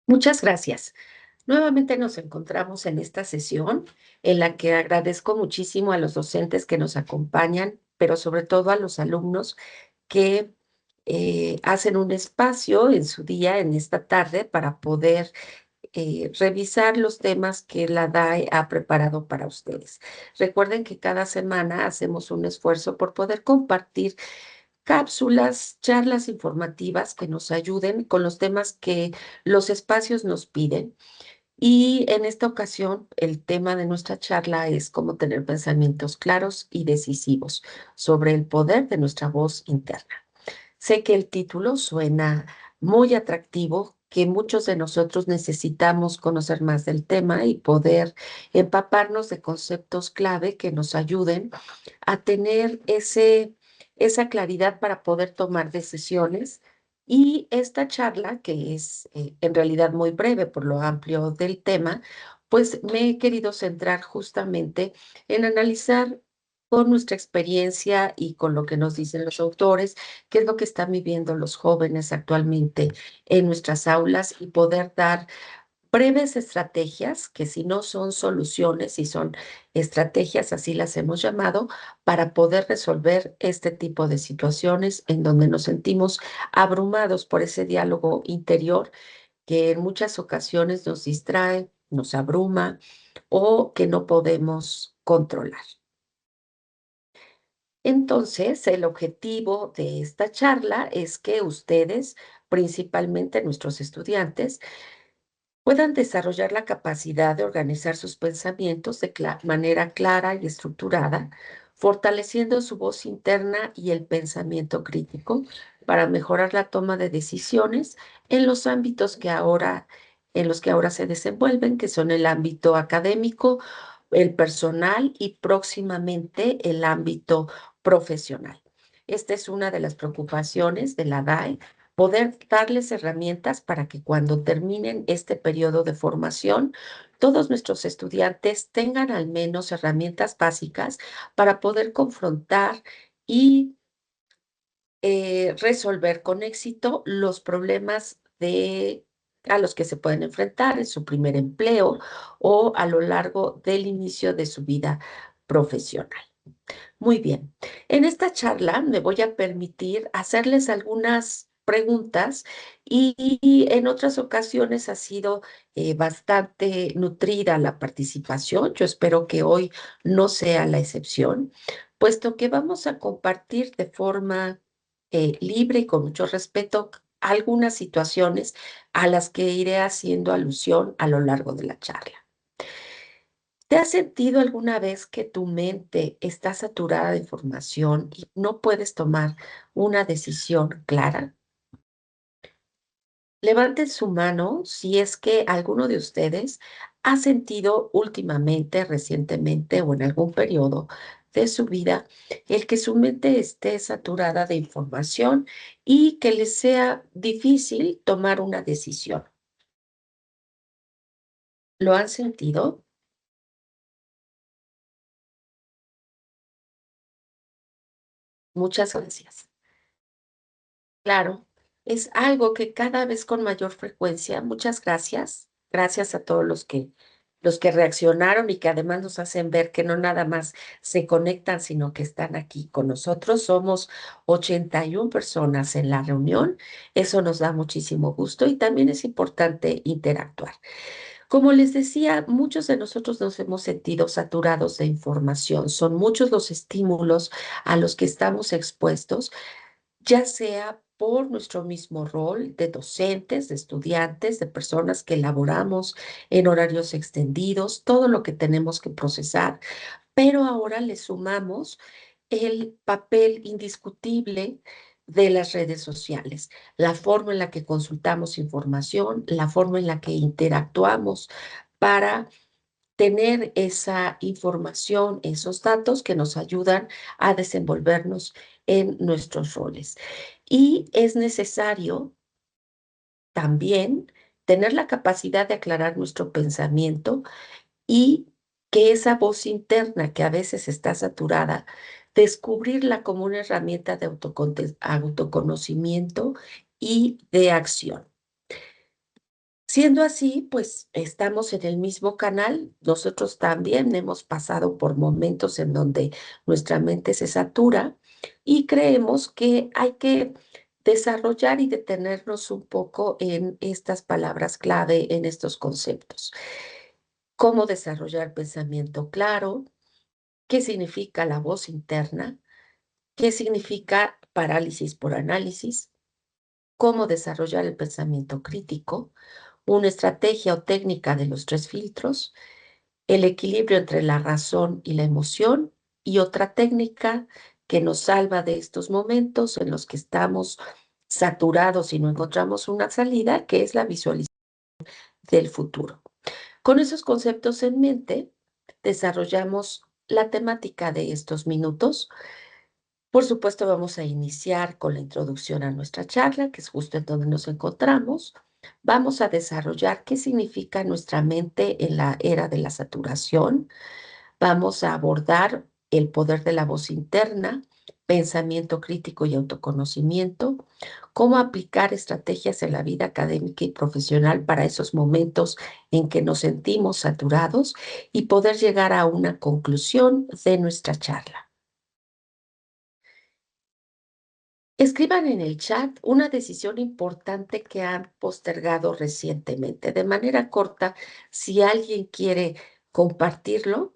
Muchas gracias. Nuevamente nos encontramos en esta sesión en la que agradezco muchísimo a los docentes que nos acompañan, pero sobre todo a los alumnos que hacen un espacio en su día, en esta tarde, para poder revisar los temas que la DAE ha preparado para ustedes. Recuerden que cada semana hacemos un esfuerzo por poder compartir cápsulas, charlas informativas que nos ayuden con los temas que los espacios nos piden. Y en esta ocasión, el tema de nuestra charla es cómo tener pensamientos claros y decisivos sobre el poder de nuestra voz interna. Sé que el título suena muy atractivo, que muchos de nosotros necesitamos conocer más del tema y poder empaparnos de conceptos clave que nos ayuden a tener esa claridad para poder tomar decisiones. Y esta charla, que es en realidad muy breve por lo amplio del tema, pues me he querido centrar justamente en analizar con nuestra experiencia y con lo que nos dicen los autores, qué es lo que están viviendo los jóvenes actualmente en nuestras aulas y poder dar breves estrategias, que si no son soluciones y son estrategias, así las hemos llamado, para poder resolver este tipo de situaciones en donde nos sentimos abrumados por ese diálogo interior que en muchas ocasiones nos distrae, nos abruma o que no podemos controlar. Entonces, el objetivo de esta charla es que ustedes, principalmente nuestros estudiantes, puedan desarrollar la capacidad de organizar sus pensamientos de manera clara y estructurada, fortaleciendo su voz interna y el pensamiento crítico para mejorar la toma de decisiones en los ámbitos en los que ahora se desenvuelven, que son el ámbito académico, el personal y próximamente el ámbito profesional. Esta es una de las preocupaciones de la DAE, poder darles herramientas para que cuando terminen este periodo de formación, todos nuestros estudiantes tengan al menos herramientas básicas para poder confrontar y resolver con éxito los problemas a los que se pueden enfrentar en su primer empleo o a lo largo del inicio de su vida profesional. Muy bien. En esta charla me voy a permitir hacerles algunas preguntas y en otras ocasiones ha sido bastante nutrida la participación. Yo espero que hoy no sea la excepción, puesto que vamos a compartir de forma libre y con mucho respeto algunas situaciones a las que iré haciendo alusión a lo largo de la charla. ¿Te has sentido alguna vez que tu mente está saturada de información y no puedes tomar una decisión clara? Levanten su mano si es que alguno de ustedes ha sentido últimamente, recientemente o en algún periodo de su vida el que su mente esté saturada de información y que les sea difícil tomar una decisión. ¿Lo han sentido? Muchas gracias. Claro, es algo que cada vez con mayor frecuencia, muchas gracias, gracias a todos los que reaccionaron y que además nos hacen ver que no nada más se conectan, sino que están aquí con nosotros. Somos 81 personas en la reunión, eso nos da muchísimo gusto y también es importante interactuar. Como les decía, muchos de nosotros nos hemos sentido saturados de información, son muchos los estímulos a los que estamos expuestos, ya sea por nuestro mismo rol de docentes, de estudiantes, de personas que elaboramos en horarios extendidos, todo lo que tenemos que procesar, pero ahora le sumamos el papel indiscutible de las redes sociales, la forma en la que consultamos información, la forma en la que interactuamos para tener esa información, esos datos que nos ayudan a desenvolvernos en nuestros roles. Y es necesario también tener la capacidad de aclarar nuestro pensamiento y que esa voz interna que a veces está saturada, descubrirla como una herramienta de autoconocimiento y de acción. Siendo así, pues estamos en el mismo canal. Nosotros también hemos pasado por momentos en donde nuestra mente se satura y creemos que hay que desarrollar y detenernos un poco en estas palabras clave, en estos conceptos. ¿Cómo desarrollar pensamiento claro? ¿Qué significa la voz interna? ¿Qué significa parálisis por análisis? ¿Cómo desarrollar el pensamiento crítico? Una estrategia o técnica de los tres filtros, el equilibrio entre la razón y la emoción y otra técnica que nos salva de estos momentos en los que estamos saturados y no encontramos una salida, que es la visualización del futuro. Con esos conceptos en mente, desarrollamos la temática de estos minutos. Por supuesto, vamos a iniciar con la introducción a nuestra charla, que es justo en donde nos encontramos. Vamos a desarrollar qué significa nuestra mente en la era de la saturación. Vamos a abordar el poder de la voz interna, pensamiento crítico y autoconocimiento, cómo aplicar estrategias en la vida académica y profesional para esos momentos en que nos sentimos saturados y poder llegar a una conclusión de nuestra charla. Escriban en el chat una decisión importante que han postergado recientemente. De manera corta, si alguien quiere compartirlo,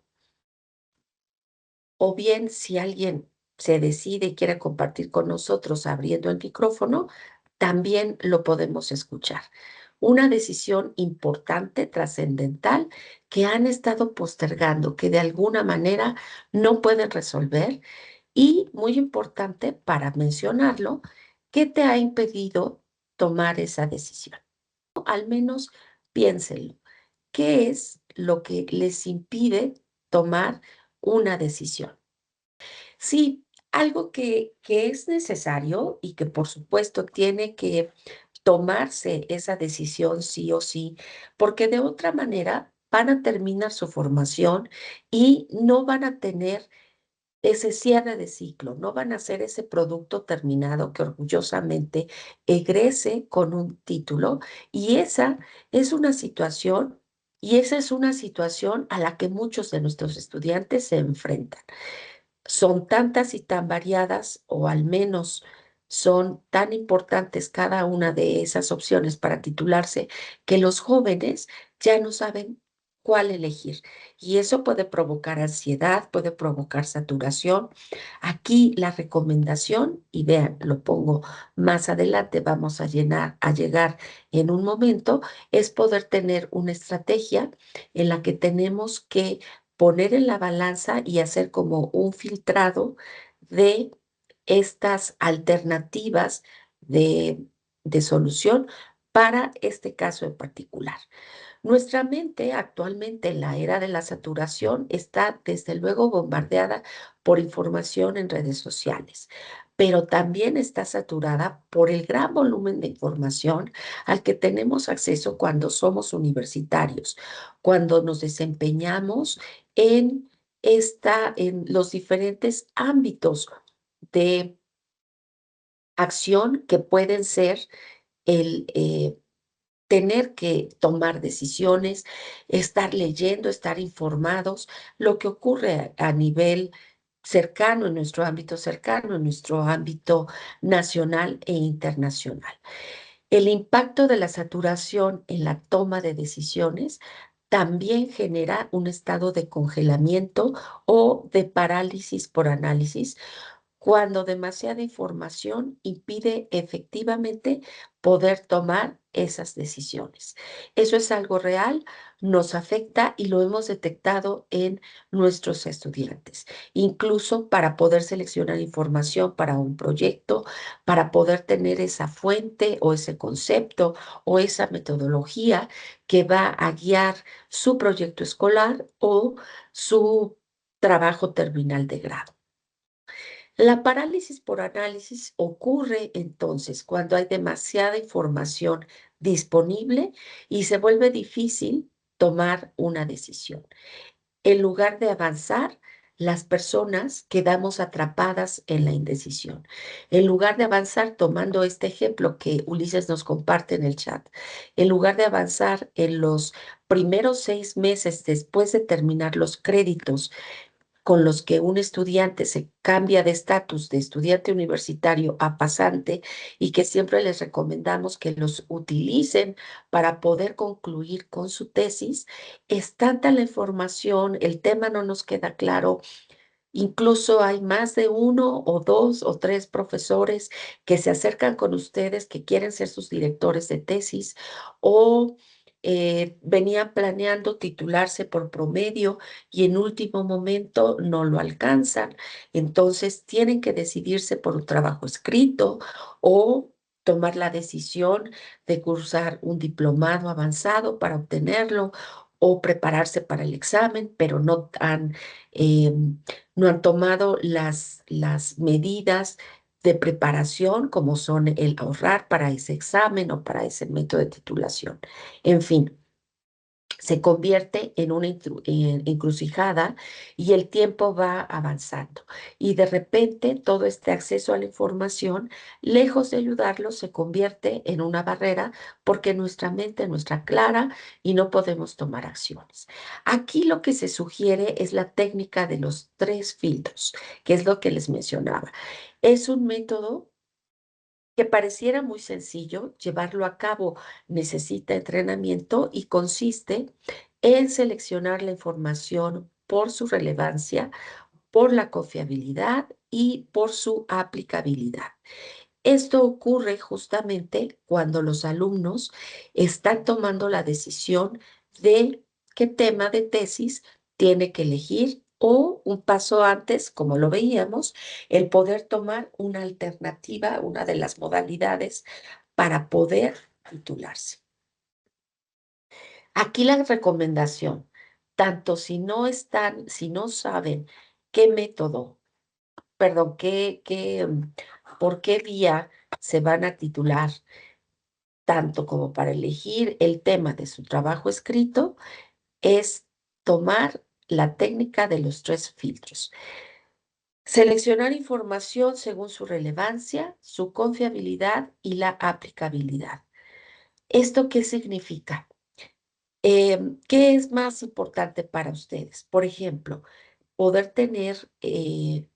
o bien si alguien se decide y quiere compartir con nosotros abriendo el micrófono, también lo podemos escuchar. Una decisión importante, trascendental, que han estado postergando, que de alguna manera no pueden resolver y muy importante para mencionarlo, ¿qué te ha impedido tomar esa decisión? Al menos piénsenlo. ¿Qué es lo que les impide tomar una decisión? Sí, algo que es necesario y que por supuesto tiene que tomarse esa decisión sí o sí, porque de otra manera van a terminar su formación y no van a tener ese cierre de ciclo, no van a ser ese producto terminado que orgullosamente egrese con un título y esa es una situación a la que muchos de nuestros estudiantes se enfrentan. Son tantas y tan variadas, o al menos son tan importantes cada una de esas opciones para titularse, que los jóvenes ya no saben cuál elegir. Y eso puede provocar ansiedad, puede provocar saturación. Aquí la recomendación, y vean, lo pongo más adelante, vamos a llegar en un momento, es poder tener una estrategia en la que tenemos que poner en la balanza y hacer como un filtrado de estas alternativas de, de solución para este caso en particular. Nuestra mente actualmente en la era de la saturación está desde luego bombardeada por información en redes sociales, pero también está saturada por el gran volumen de información al que tenemos acceso cuando somos universitarios, cuando nos desempeñamos en en los diferentes ámbitos de acción que pueden ser el tener que tomar decisiones, estar leyendo, estar informados, lo que ocurre a nivel cercano, en nuestro ámbito cercano, en nuestro ámbito nacional e internacional. El impacto de la saturación en la toma de decisiones también genera un estado de congelamiento o de parálisis por análisis, cuando demasiada información impide efectivamente poder tomar esas decisiones. Eso es algo real, nos afecta y lo hemos detectado en nuestros estudiantes. Incluso para poder seleccionar información para un proyecto, para poder tener esa fuente o ese concepto o esa metodología que va a guiar su proyecto escolar o su trabajo terminal de grado. La parálisis por análisis ocurre entonces cuando hay demasiada información disponible y se vuelve difícil tomar una decisión. En lugar de avanzar, las personas quedamos atrapadas en la indecisión. En lugar de avanzar, tomando este ejemplo que Ulises nos comparte en el chat, en lugar de avanzar en los primeros 6 meses después de terminar los créditos con los que un estudiante se cambia de estatus de estudiante universitario a pasante y que siempre les recomendamos que los utilicen para poder concluir con su tesis, es tanta la información, el tema no nos queda claro. Incluso hay más de uno o dos o tres profesores que se acercan con ustedes, que quieren ser sus directores de tesis o venían planeando titularse por promedio y en último momento no lo alcanzan. Entonces tienen que decidirse por un trabajo escrito o tomar la decisión de cursar un diplomado avanzado para obtenerlo o prepararse para el examen, pero no han tomado las medidas de preparación, como son el ahorrar para ese examen o para ese método de titulación. En fin, se convierte en una encrucijada y el tiempo va avanzando. Y de repente todo este acceso a la información, lejos de ayudarlos, se convierte en una barrera porque nuestra mente no está clara y no podemos tomar acciones. Aquí lo que se sugiere es la técnica de los 3 filtros, que es lo que les mencionaba. Es un método que pareciera muy sencillo, llevarlo a cabo necesita entrenamiento y consiste en seleccionar la información por su relevancia, por la confiabilidad y por su aplicabilidad. Esto ocurre justamente cuando los alumnos están tomando la decisión de qué tema de tesis tiene que elegir o un paso antes, como lo veíamos, el poder tomar una alternativa, una de las modalidades para poder titularse. Aquí la recomendación, tanto si no saben qué método, perdón, por qué vía se van a titular, tanto como para elegir el tema de su trabajo escrito, es tomar la técnica de los 3 filtros. Seleccionar información según su relevancia, su confiabilidad y la aplicabilidad. ¿Esto qué significa? ¿Qué es más importante para ustedes? Por ejemplo, poder tener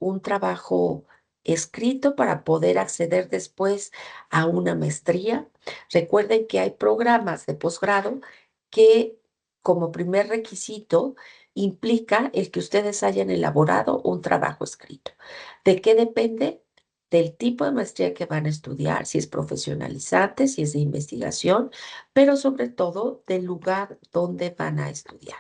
un trabajo escrito para poder acceder después a una maestría. Recuerden que hay programas de posgrado que como primer requisito implica el que ustedes hayan elaborado un trabajo escrito. ¿De qué depende? Del tipo de maestría que van a estudiar, si es profesionalizante, si es de investigación, pero sobre todo del lugar donde van a estudiar.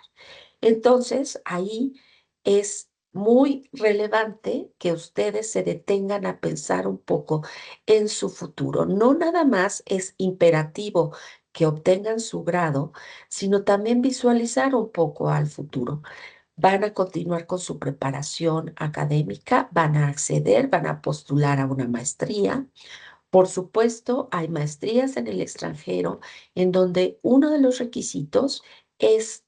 Entonces, ahí es muy relevante que ustedes se detengan a pensar un poco en su futuro. No nada más es imperativo que obtengan su grado, sino también visualizar un poco al futuro. Van a continuar con su preparación académica, van a acceder, van a postular a una maestría. Por supuesto, hay maestrías en el extranjero en donde uno de los requisitos es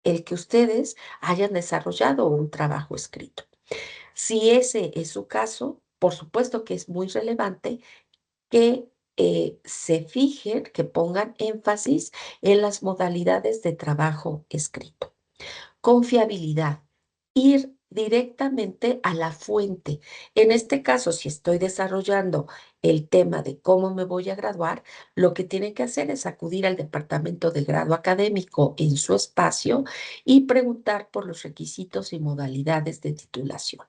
el que ustedes hayan desarrollado un trabajo escrito. Si ese es su caso, por supuesto que es muy relevante que se fijen, que pongan énfasis en las modalidades de trabajo escrito. Confiabilidad, ir directamente a la fuente. En este caso, si estoy desarrollando el tema de cómo me voy a graduar, lo que tienen que hacer es acudir al departamento de grado académico en su espacio y preguntar por los requisitos y modalidades de titulación.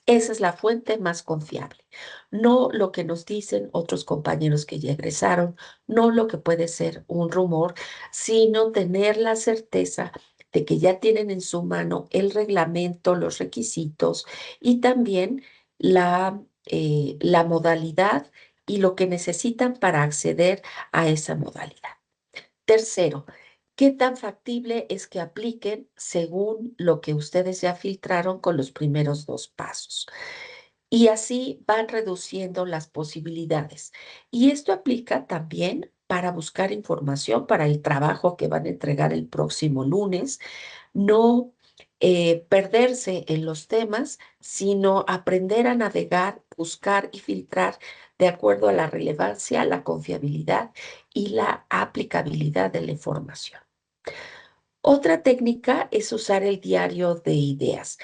Esa es la fuente más confiable, no lo que nos dicen otros compañeros que ya egresaron, no lo que puede ser un rumor, sino tener la certeza de que ya tienen en su mano el reglamento, los requisitos y también la modalidad y lo que necesitan para acceder a esa modalidad. Tercero, ¿qué tan factible es que apliquen según lo que ustedes ya filtraron con los primeros 2 pasos? Y así van reduciendo las posibilidades. Y esto aplica también para buscar información para el trabajo que van a entregar el próximo lunes. No perderse en los temas, sino aprender a navegar, buscar y filtrar de acuerdo a la relevancia, la confiabilidad y la aplicabilidad de la información. Otra técnica es usar el diario de ideas.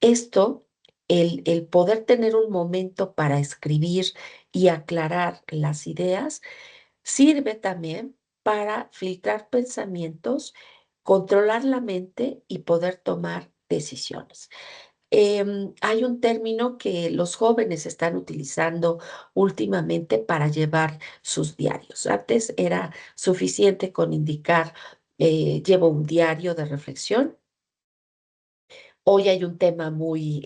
Esto, el poder tener un momento para escribir y aclarar las ideas, sirve también para filtrar pensamientos, controlar la mente y poder tomar decisiones. Hay un término que los jóvenes están utilizando últimamente para llevar sus diarios. Antes era suficiente con indicar, llevo un diario de reflexión. Hoy hay un tema muy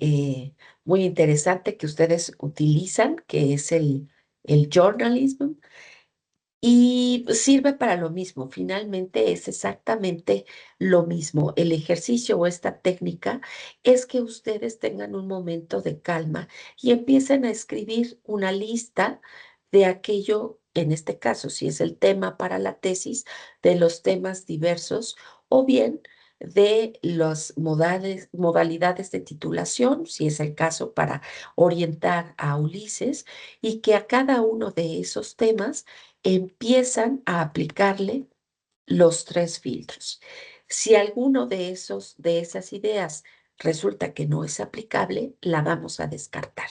interesante que ustedes utilizan, que es el journalism, y sirve para lo mismo, finalmente es exactamente lo mismo. El ejercicio o esta técnica es que ustedes tengan un momento de calma y empiecen a escribir una lista de aquello, en este caso, si es el tema para la tesis, de los temas diversos o bien de las modalidades de titulación, si es el caso para orientar a Ulises, y que a cada uno de esos temas empiezan a aplicarle los tres filtros. Si alguno de esas ideas resulta que no es aplicable, la vamos a descartar.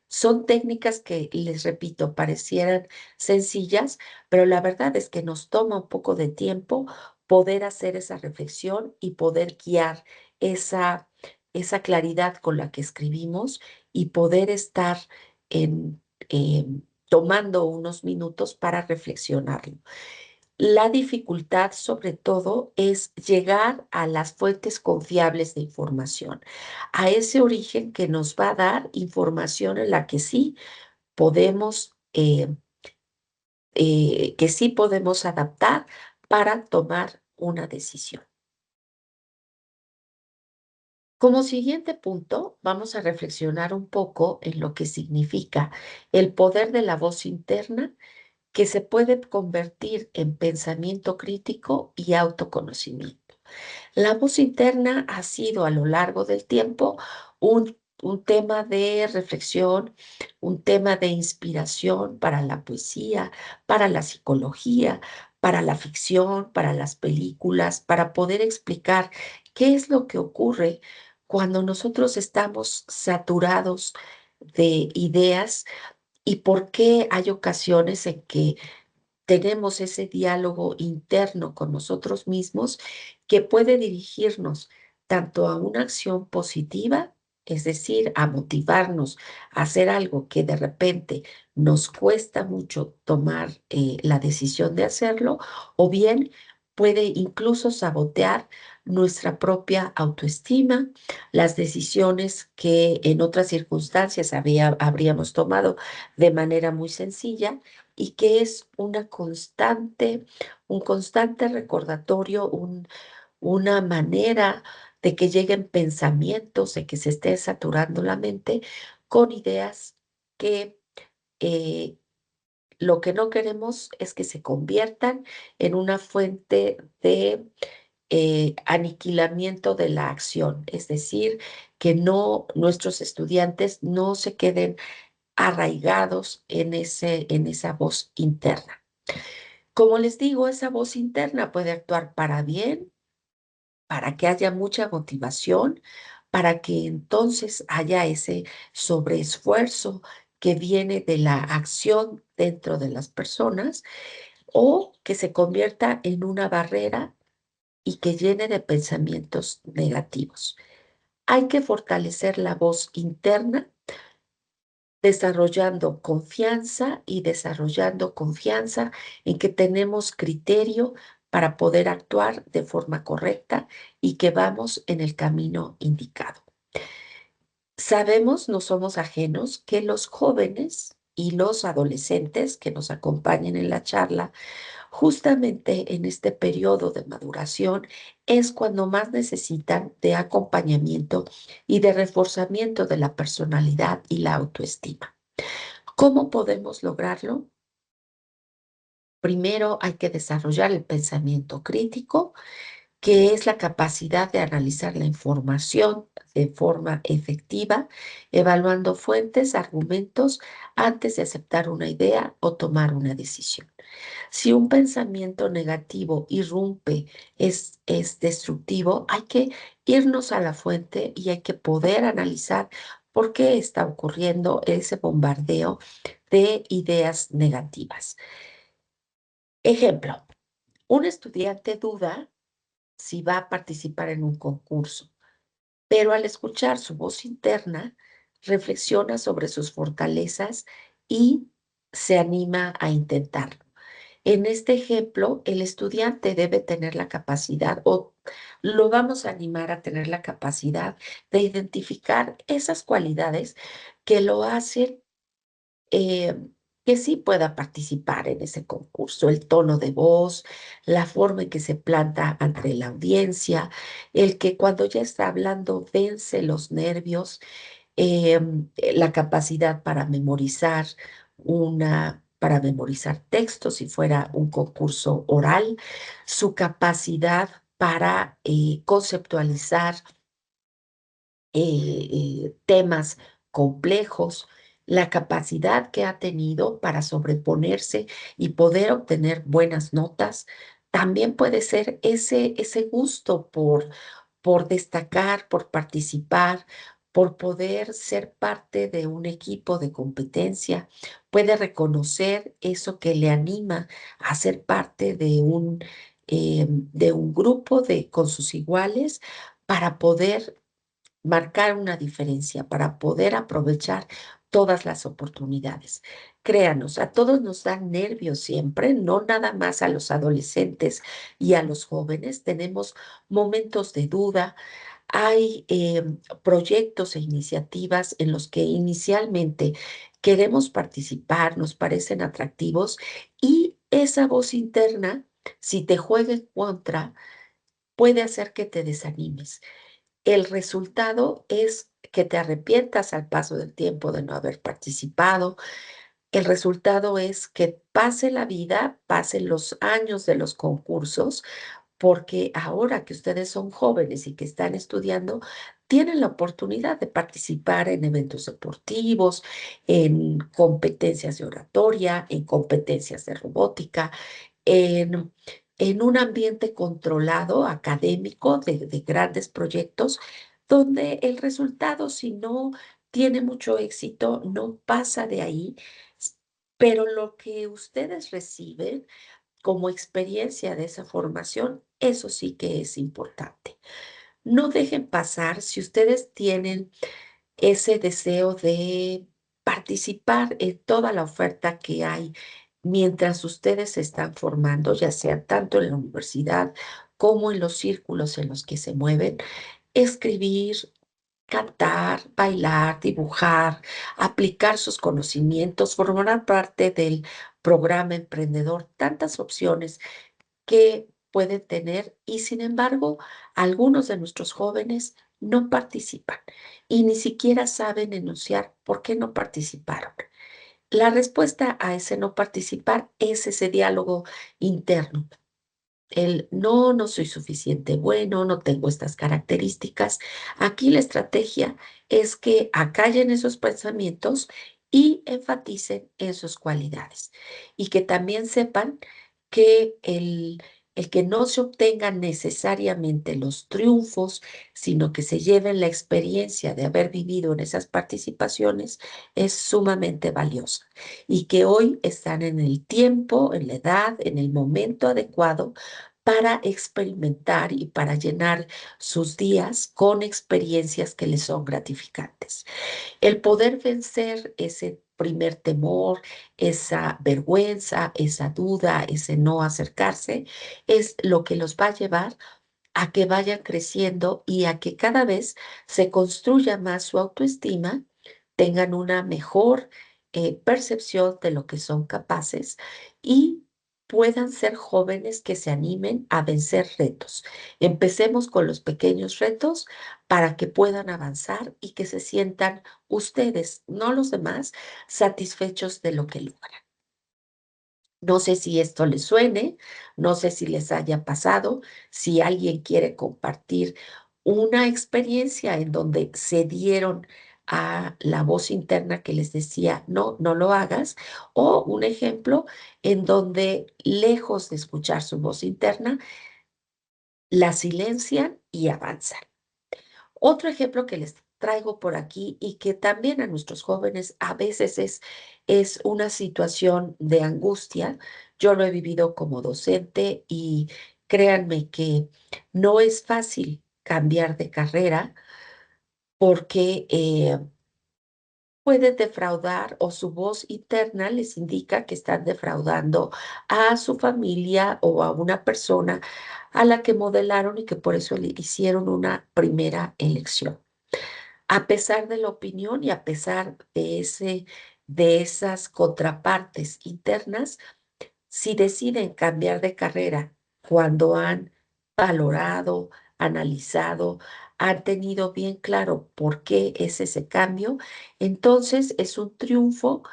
Son técnicas que, les repito, parecieran sencillas, pero la verdad es que nos toma un poco de tiempo poder hacer esa reflexión y poder guiar esa, esa claridad con la que escribimos y poder estar en, tomando unos minutos para reflexionarlo. La dificultad, sobre todo, es llegar a las fuentes confiables de información, a ese origen que nos va a dar información en la que sí podemos, que sí podemos adaptar para tomar una decisión. Como siguiente punto, vamos a reflexionar un poco en lo que significa el poder de la voz interna, que se puede convertir en pensamiento crítico y autoconocimiento. La voz interna ha sido a lo largo del tiempo un tema de reflexión, un tema de inspiración para la poesía, para la psicología, para la ficción, para las películas, para poder explicar qué es lo que ocurre cuando nosotros estamos saturados de ideas y por qué hay ocasiones en que tenemos ese diálogo interno con nosotros mismos que puede dirigirnos tanto a una acción positiva, es decir, a motivarnos a hacer algo que de repente nos cuesta mucho tomar la decisión de hacerlo, o bien puede incluso sabotear nuestra propia autoestima, las decisiones que en otras circunstancias habríamos tomado de manera muy sencilla y que es un constante recordatorio, una manera de que lleguen pensamientos, de que se esté saturando la mente con ideas que eh, lo que no queremos es que se conviertan en una fuente de aniquilamiento de la acción, es decir, que no nuestros estudiantes no se queden arraigados en esa voz interna. Como les digo, esa voz interna puede actuar para bien, para que haya mucha motivación, para que entonces haya ese sobreesfuerzo que viene de la acción dentro de las personas, o que se convierta en una barrera y que llene de pensamientos negativos. Hay que fortalecer la voz interna desarrollando confianza y desarrollando confianza en que tenemos criterio para poder actuar de forma correcta y que vamos en el camino indicado. Sabemos, no somos ajenos, que los jóvenes y los adolescentes que nos acompañan en la charla, justamente en este periodo de maduración, es cuando más necesitan de acompañamiento y de reforzamiento de la personalidad y la autoestima. ¿Cómo podemos lograrlo? Primero hay que desarrollar el pensamiento crítico, que es la capacidad de analizar la información de forma efectiva, evaluando fuentes, argumentos, antes de aceptar una idea o tomar una decisión. Si un pensamiento negativo irrumpe, es destructivo, hay que irnos a la fuente y hay que poder analizar por qué está ocurriendo ese bombardeo de ideas negativas. Ejemplo, un estudiante duda si va a participar en un concurso, pero al escuchar su voz interna, reflexiona sobre sus fortalezas y se anima a intentarlo. En este ejemplo, el estudiante debe tener la capacidad o lo vamos a animar a tener la capacidad de identificar esas cualidades que lo hacen eh, que sí pueda participar en ese concurso, el tono de voz, la forma en que se planta ante la audiencia, el que cuando ya está hablando vence los nervios, la capacidad para memorizar textos si fuera un concurso oral, su capacidad para conceptualizar temas complejos, la capacidad que ha tenido para sobreponerse y poder obtener buenas notas. También puede ser ese gusto por destacar, por participar, por poder ser parte de un equipo de competencia. Puede reconocer eso que le anima a ser parte de un grupo con sus iguales para poder marcar una diferencia para poder aprovechar todas las oportunidades. Créanos, a todos nos dan nervios siempre, no nada más a los adolescentes y a los jóvenes. Tenemos momentos de duda. Hay proyectos e iniciativas en los que inicialmente queremos participar, nos parecen atractivos y esa voz interna, si te juega en contra, puede hacer que te desanimes. El resultado es que te arrepientas al paso del tiempo de no haber participado. El resultado es que pase la vida, pasen los años de los concursos, porque ahora que ustedes son jóvenes y que están estudiando, tienen la oportunidad de participar en eventos deportivos, en competencias de oratoria, en competencias de robótica, en, en un ambiente controlado, académico, de grandes proyectos, donde el resultado, si no tiene mucho éxito, no pasa de ahí, s- pero lo que ustedes reciben como experiencia de esa formación, eso sí que es importante. No dejen pasar si ustedes tienen ese deseo de participar en toda la oferta que hay mientras ustedes se están formando, ya sea tanto en la universidad como en los círculos en los que se mueven, escribir, cantar, bailar, dibujar, aplicar sus conocimientos, formar parte del programa emprendedor, tantas opciones que pueden tener y sin embargo, algunos de nuestros jóvenes no participan y ni siquiera saben enunciar por qué no participaron. La respuesta a ese no participar es ese diálogo interno. El no, no soy suficiente bueno, no tengo estas características. Aquí la estrategia es que acallen esos pensamientos y enfaticen en sus cualidades. Y que también sepan que el que no se obtengan necesariamente los triunfos, sino que se lleven la experiencia de haber vivido en esas participaciones, es sumamente valiosa. Y que hoy están en el tiempo, en la edad, en el momento adecuado para experimentar y para llenar sus días con experiencias que les son gratificantes. El poder vencer ese primer temor, esa vergüenza, esa duda, ese no acercarse, es lo que los va a llevar a que vayan creciendo y a que cada vez se construya más su autoestima, tengan una mejor percepción de lo que son capaces y puedan ser jóvenes que se animen a vencer retos. Empecemos con los pequeños retos para que puedan avanzar y que se sientan ustedes, no los demás, satisfechos de lo que logran. No sé si esto les suene, no sé si les haya pasado, si alguien quiere compartir una experiencia en donde se dieron a la voz interna que les decía, no, no lo hagas, o un ejemplo en donde lejos de escuchar su voz interna, la silencian y avanzan. Otro ejemplo que les traigo por aquí y que también a nuestros jóvenes a veces es una situación de angustia. Yo lo he vivido como docente y créanme que no es fácil cambiar de carrera porque pueden defraudar o su voz interna les indica que están defraudando a su familia o a una persona a la que modelaron y que por eso le hicieron una primera elección. A pesar de la opinión y a pesar de esas contrapartes internas, si deciden cambiar de carrera cuando han valorado, analizado, han tenido bien claro por qué es ese cambio, entonces es un triunfo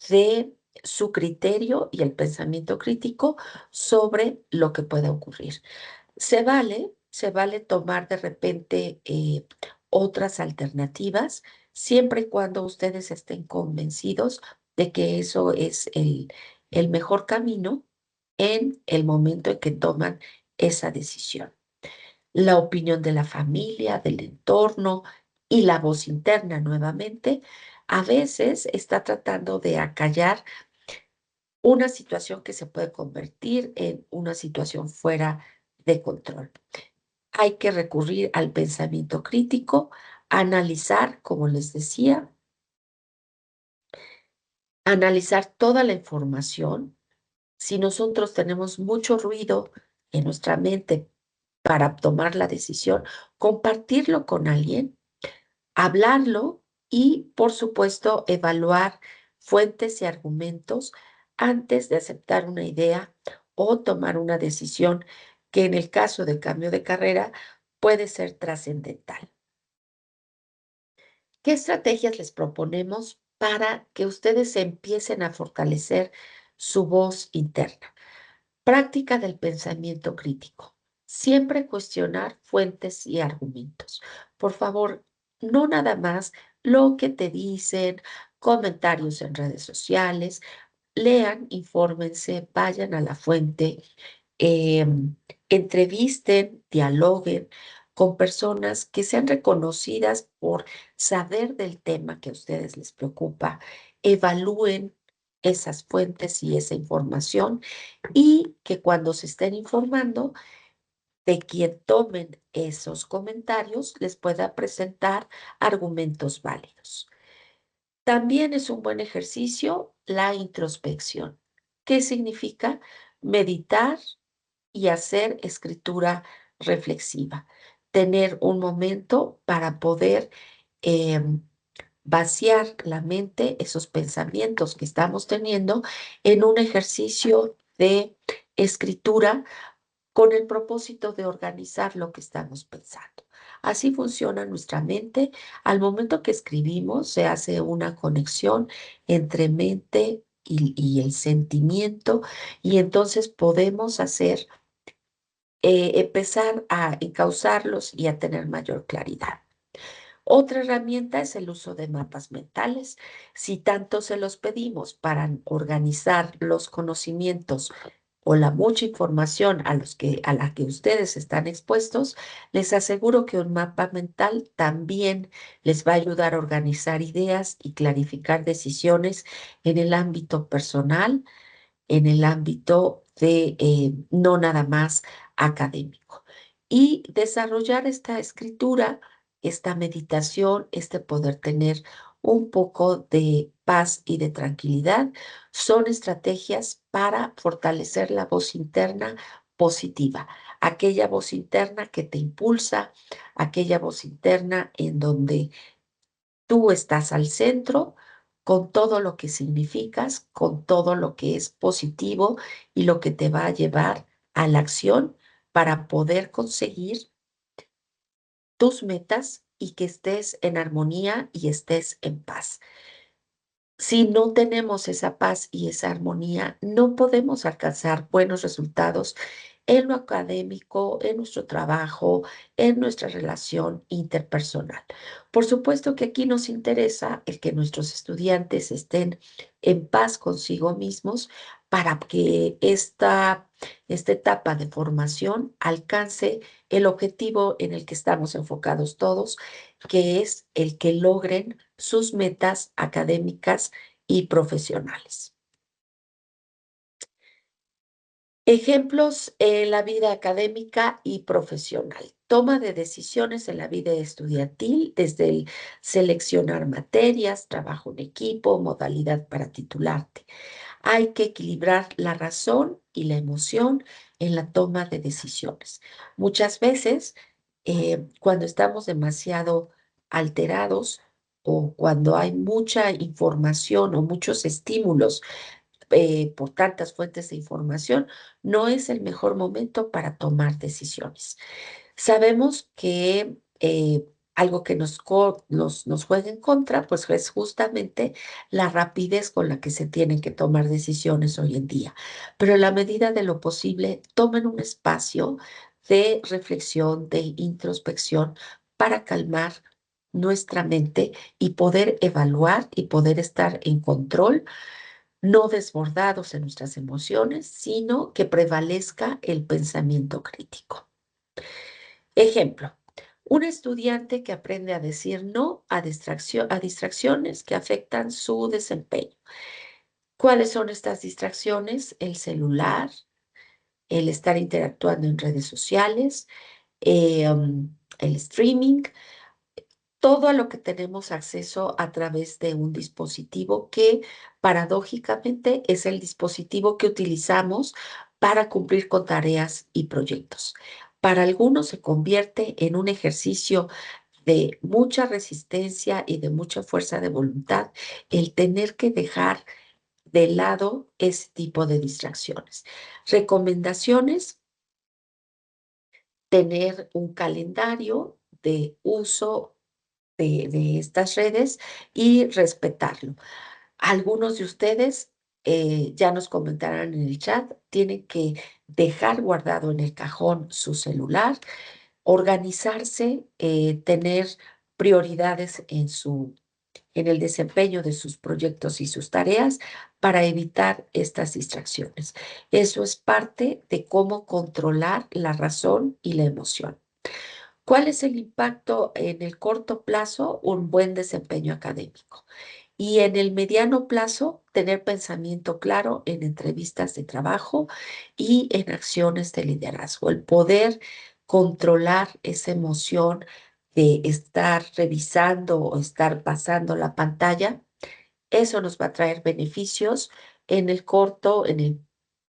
de su criterio y el pensamiento crítico sobre lo que pueda ocurrir. Se vale tomar de repente otras alternativas, siempre y cuando ustedes estén convencidos de que eso es el mejor camino en el momento en que toman esa decisión. La opinión de la familia, del entorno y la voz interna nuevamente, a veces está tratando de acallar una situación que se puede convertir en una situación fuera de control. Hay que recurrir al pensamiento crítico, analizar, como les decía, analizar toda la información. Si nosotros tenemos mucho ruido en nuestra mente para tomar la decisión, compartirlo con alguien, hablarlo y, por supuesto, evaluar fuentes y argumentos antes de aceptar una idea o tomar una decisión que en el caso de cambio de carrera puede ser trascendental. ¿Qué estrategias les proponemos para que ustedes empiecen a fortalecer su voz interna? Práctica del pensamiento crítico. Siempre cuestionar fuentes y argumentos. Por favor, no nada más lo que te dicen, comentarios en redes sociales. Lean, infórmense, vayan a la fuente, entrevisten, dialoguen con personas que sean reconocidas por saber del tema que a ustedes les preocupa, evalúen esas fuentes y esa información y que cuando se estén informando de quien tomen esos comentarios les pueda presentar argumentos válidos. También es un buen ejercicio la introspección. ¿Qué significa? Meditar y hacer escritura reflexiva. Tener un momento para poder vaciar la mente, esos pensamientos que estamos teniendo, en un ejercicio de escritura con el propósito de organizar lo que estamos pensando. Así funciona nuestra mente. Al momento que escribimos, se hace una conexión entre mente y el sentimiento y entonces podemos empezar a encauzarlos y a tener mayor claridad. Otra herramienta es el uso de mapas mentales. Si tanto se los pedimos para organizar los conocimientos o la mucha información a la que ustedes están expuestos, les aseguro que un mapa mental también les va a ayudar a organizar ideas y clarificar decisiones en el ámbito personal, en el ámbito de no nada más académico. Y desarrollar esta escritura, esta meditación, este poder tener un poco de paz y de tranquilidad, son estrategias para fortalecer la voz interna positiva, aquella voz interna que te impulsa, aquella voz interna en donde tú estás al centro con todo lo que significas, con todo lo que es positivo y lo que te va a llevar a la acción para poder conseguir tus metas y que estés en armonía y estés en paz. Si no tenemos esa paz y esa armonía, no podemos alcanzar buenos resultados en lo académico, en nuestro trabajo, en nuestra relación interpersonal. Por supuesto que aquí nos interesa el que nuestros estudiantes estén en paz consigo mismos para que esta etapa de formación alcance el objetivo en el que estamos enfocados todos, que es el que logren sus metas académicas y profesionales. Ejemplos en la vida académica y profesional. Toma de decisiones en la vida estudiantil, desde el seleccionar materias, trabajo en equipo, modalidad para titularte. Hay que equilibrar la razón y la emoción en la toma de decisiones. Muchas veces, cuando estamos demasiado alterados o cuando hay mucha información o muchos estímulos por tantas fuentes de información, no es el mejor momento para tomar decisiones. Sabemos que algo que nos juega en contra, pues es justamente la rapidez con la que se tienen que tomar decisiones hoy en día. Pero en la medida de lo posible, tomen un espacio de reflexión, de introspección para calmar nuestra mente y poder evaluar y poder estar en control, no desbordados en nuestras emociones, sino que prevalezca el pensamiento crítico. Ejemplo, un estudiante que aprende a decir no a distracciones que afectan su desempeño. ¿Cuáles son estas distracciones? El celular, el estar interactuando en redes sociales, el streaming, todo a lo que tenemos acceso a través de un dispositivo que paradójicamente es el dispositivo que utilizamos para cumplir con tareas y proyectos. Para algunos se convierte en un ejercicio de mucha resistencia y de mucha fuerza de voluntad el tener que dejar de lado ese tipo de distracciones. Recomendaciones: tener un calendario de uso de estas redes y respetarlo. Algunos de ustedes, ya nos comentarán en el chat, tienen que dejar guardado en el cajón su celular, organizarse, tener prioridades en el desempeño de sus proyectos y sus tareas para evitar estas distracciones. Eso es parte de cómo controlar la razón y la emoción. ¿Cuál es el impacto en el corto plazo? Un buen desempeño académico. Y en el mediano plazo, tener pensamiento claro en entrevistas de trabajo y en acciones de liderazgo. El poder controlar esa emoción de estar revisando o estar pasando la pantalla, eso nos va a traer beneficios en el corto, en el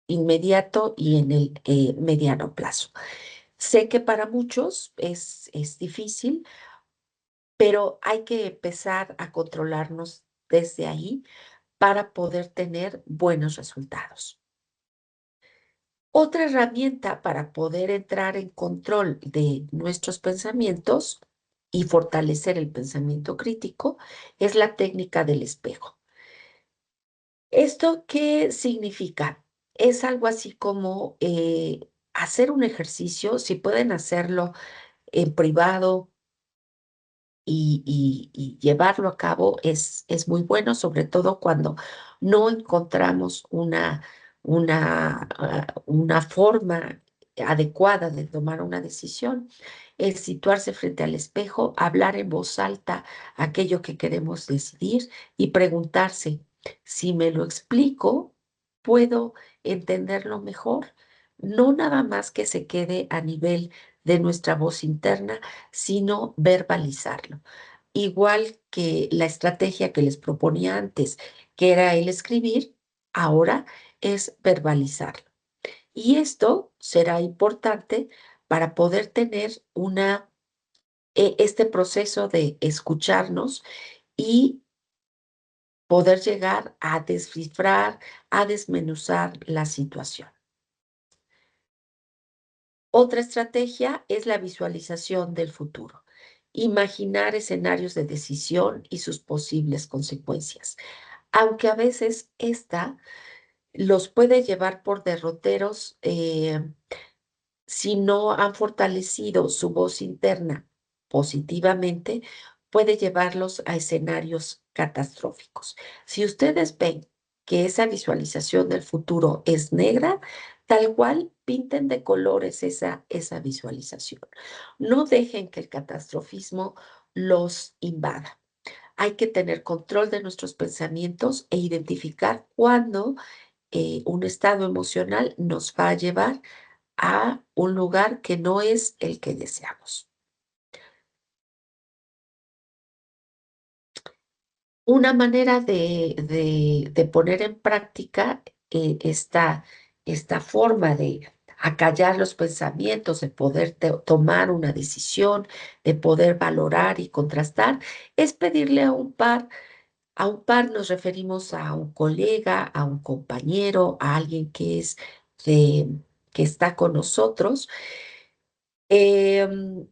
inmediato y en el mediano plazo. Sé que para muchos es difícil, pero hay que empezar a controlarnos desde ahí para poder tener buenos resultados. Otra herramienta para poder entrar en control de nuestros pensamientos y fortalecer el pensamiento crítico es la técnica del espejo. ¿Esto qué significa? Es algo así como hacer un ejercicio, si pueden hacerlo en privado y llevarlo a cabo es muy bueno, sobre todo cuando no encontramos una forma adecuada de tomar una decisión. Es situarse frente al espejo, hablar en voz alta aquello que queremos decidir y preguntarse: si me lo explico, ¿puedo entenderlo mejor? No nada más que se quede a nivel de nuestra voz interna, sino verbalizarlo. Igual que la estrategia que les proponía antes, que era el escribir, ahora es verbalizarlo. Y esto será importante para poder tener este proceso de escucharnos y poder llegar a descifrar, a desmenuzar la situación. Otra estrategia es la visualización del futuro. Imaginar escenarios de decisión y sus posibles consecuencias. aunque a veces esta los puede llevar por derroteros, si no han fortalecido su voz interna positivamente, puede llevarlos a escenarios catastróficos. Si ustedes ven que esa visualización del futuro es negra, tal cual pinten de colores esa visualización. No dejen que el catastrofismo los invada. Hay que tener control de nuestros pensamientos e identificar cuándo un estado emocional nos va a llevar a un lugar que no es el que deseamos. Una manera de poner en práctica esta forma de acallar los pensamientos, de poder tomar una decisión, de poder valorar y contrastar, es pedirle a un par nos referimos a un colega, a un compañero, a alguien de- que está con nosotros. em,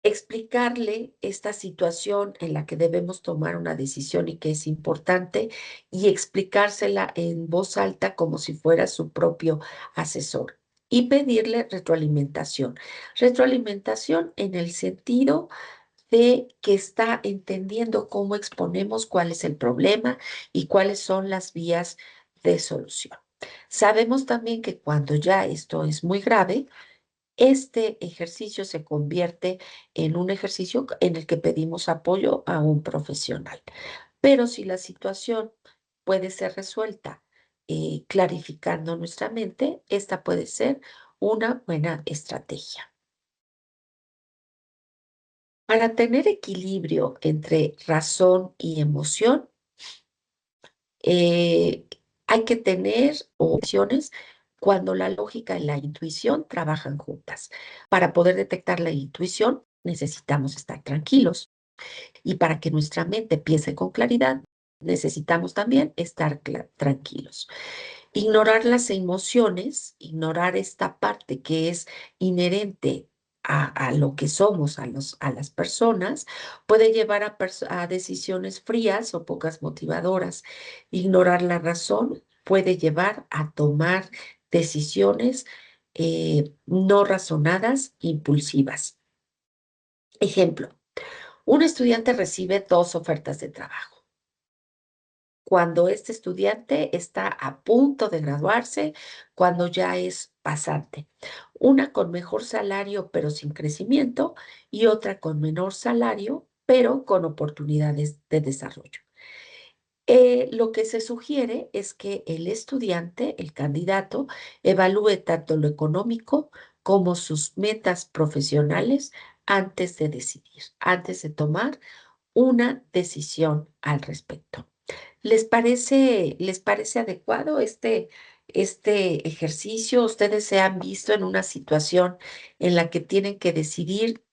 Explicarle esta situación en la que debemos tomar una decisión y que es importante y explicársela en voz alta como si fuera su propio asesor y pedirle retroalimentación. Retroalimentación en el sentido de que está entendiendo cómo exponemos cuál es el problema y cuáles son las vías de solución. Sabemos también que cuando ya esto es muy grave, este ejercicio se convierte en un ejercicio en el que pedimos apoyo a un profesional. Pero si la situación puede ser resuelta clarificando nuestra mente, esta puede ser una buena estrategia. Para tener equilibrio entre razón y emoción, eh, hay que tener opciones cuando la lógica y la intuición trabajan juntas. Para poder detectar la intuición, necesitamos estar tranquilos y para que nuestra mente piense con claridad, necesitamos también estar tranquilos. Ignorar las emociones, ignorar esta parte que es inherente a lo que somos, a las personas, puede llevar a decisiones frías o pocas motivadoras. Ignorar la razón puede llevar a tomar decisiones no razonadas, impulsivas. Ejemplo, un estudiante recibe dos ofertas de trabajo. Cuando este estudiante está a punto de graduarse, cuando ya es pasante. Una con mejor salario pero sin crecimiento y otra con menor salario pero con oportunidades de desarrollo. Lo que se sugiere es que el estudiante, el candidato, evalúe tanto lo económico como sus metas profesionales antes de decidir, antes de tomar una decisión al respecto. Les parece adecuado este ejercicio? ¿Ustedes se han visto en una situación en la que tienen que decidir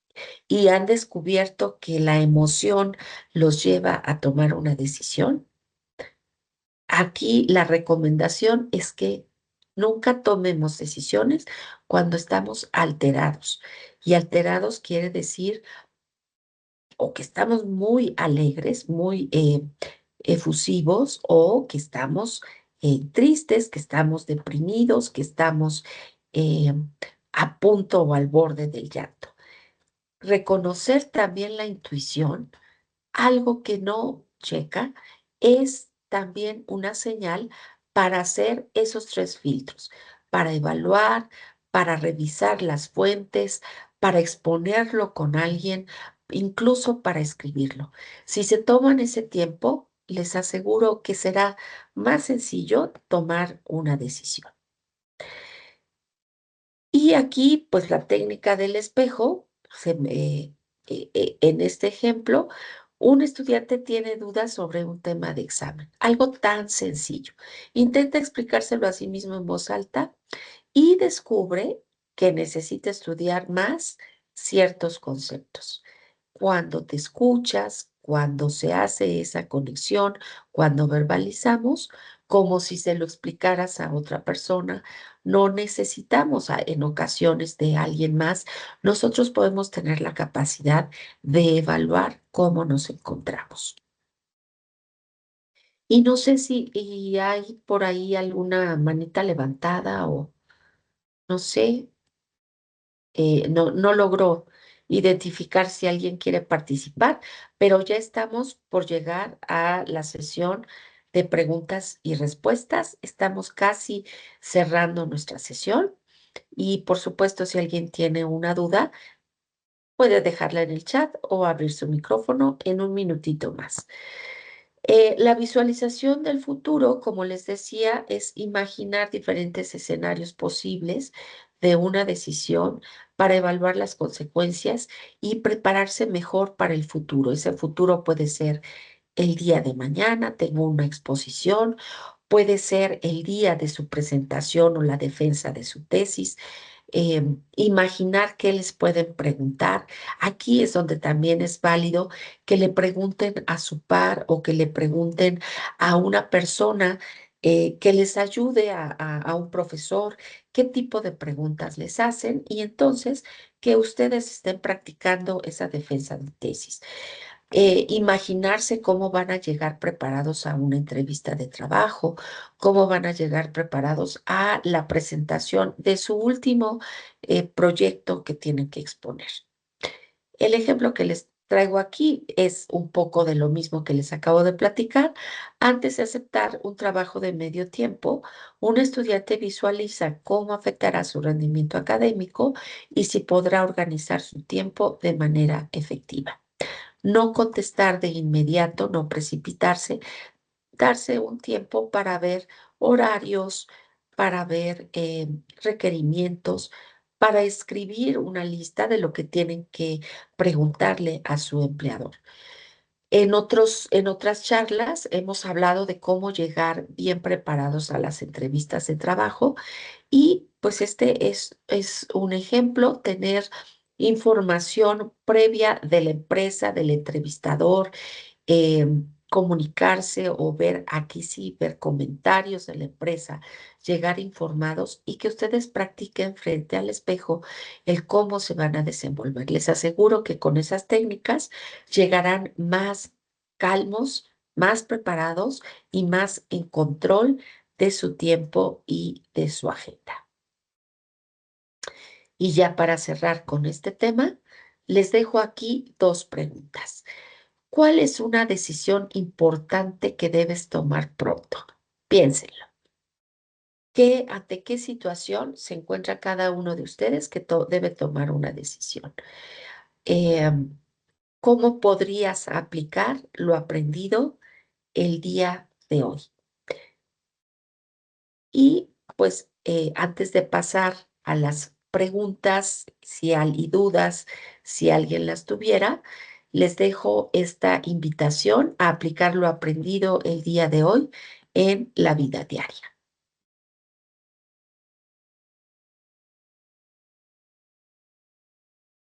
y han descubierto que la emoción los lleva a tomar una decisión? Aquí la recomendación es que nunca tomemos decisiones cuando estamos alterados. Y alterados quiere decir o que estamos muy alegres, muy efusivos o que estamos tristes, que estamos deprimidos, que estamos eh, a punto o al borde del llanto. Reconocer también la intuición, algo que no checa, es también una señal para hacer esos tres filtros, para evaluar, para revisar las fuentes, para exponerlo con alguien, incluso para escribirlo. Si se toman ese tiempo, les aseguro que será más sencillo tomar una decisión. Y aquí, pues la técnica del espejo, en este ejemplo, un estudiante tiene dudas sobre un tema de examen, algo tan sencillo. Intenta explicárselo a sí mismo en voz alta y descubre que necesita estudiar más ciertos conceptos. Cuando te escuchas, cuando se hace esa conexión, cuando verbalizamos, como si se lo explicaras a otra persona, no necesitamos en ocasiones de alguien más. Nosotros podemos tener la capacidad de evaluar cómo nos encontramos. Y no sé si hay por ahí alguna manita levantada o no sé, no logró identificar si alguien quiere participar, pero ya estamos por llegar a la sesión de preguntas y respuestas. Estamos casi cerrando nuestra sesión y por supuesto, si alguien tiene una duda, puede dejarla en el chat o abrir su micrófono en un minutito más. La visualización del futuro, como les decía, es imaginar diferentes escenarios posibles de una decisión para evaluar las consecuencias y prepararse mejor para el futuro. Ese futuro puede ser el día de mañana, tengo una exposición, puede ser el día de su presentación o la defensa de su tesis, imaginar qué les pueden preguntar. Aquí es donde también es válido que le pregunten a su par o que le pregunten a una persona que les ayude a un profesor qué tipo de preguntas les hacen y entonces que ustedes estén practicando esa defensa de tesis. Imaginarse cómo van a llegar preparados a una entrevista de trabajo, cómo van a llegar preparados a la presentación de su último proyecto que tienen que exponer. El ejemplo que les traigo aquí es un poco de lo mismo que les acabo de platicar. Antes de aceptar un trabajo de medio tiempo, un estudiante visualiza cómo afectará su rendimiento académico y si podrá organizar su tiempo de manera efectiva. No contestar de inmediato, no precipitarse, darse un tiempo para ver horarios, para ver requerimientos, para escribir una lista de lo que tienen que preguntarle a su empleador. En otras charlas hemos hablado de cómo llegar bien preparados a las entrevistas de trabajo y pues este es un ejemplo, tener información previa de la empresa, del entrevistador, comunicarse o ver, aquí sí, ver comentarios de la empresa, llegar informados y que ustedes practiquen frente al espejo el cómo se van a desenvolver. Les aseguro que con esas técnicas llegarán más calmos, más preparados y más en control de su tiempo y de su agenda. Y ya para cerrar con este tema, les dejo aquí dos preguntas. ¿Cuál es una decisión importante que debes tomar pronto? Piénsenlo. ¿Ante qué situación se encuentra cada uno de ustedes que debe tomar una decisión? Em, ¿Cómo podrías aplicar lo aprendido el día de hoy? Y pues antes de pasar a las preguntas, si hay dudas, si alguien las tuviera, les dejo esta invitación a aplicar lo aprendido el día de hoy en la vida diaria.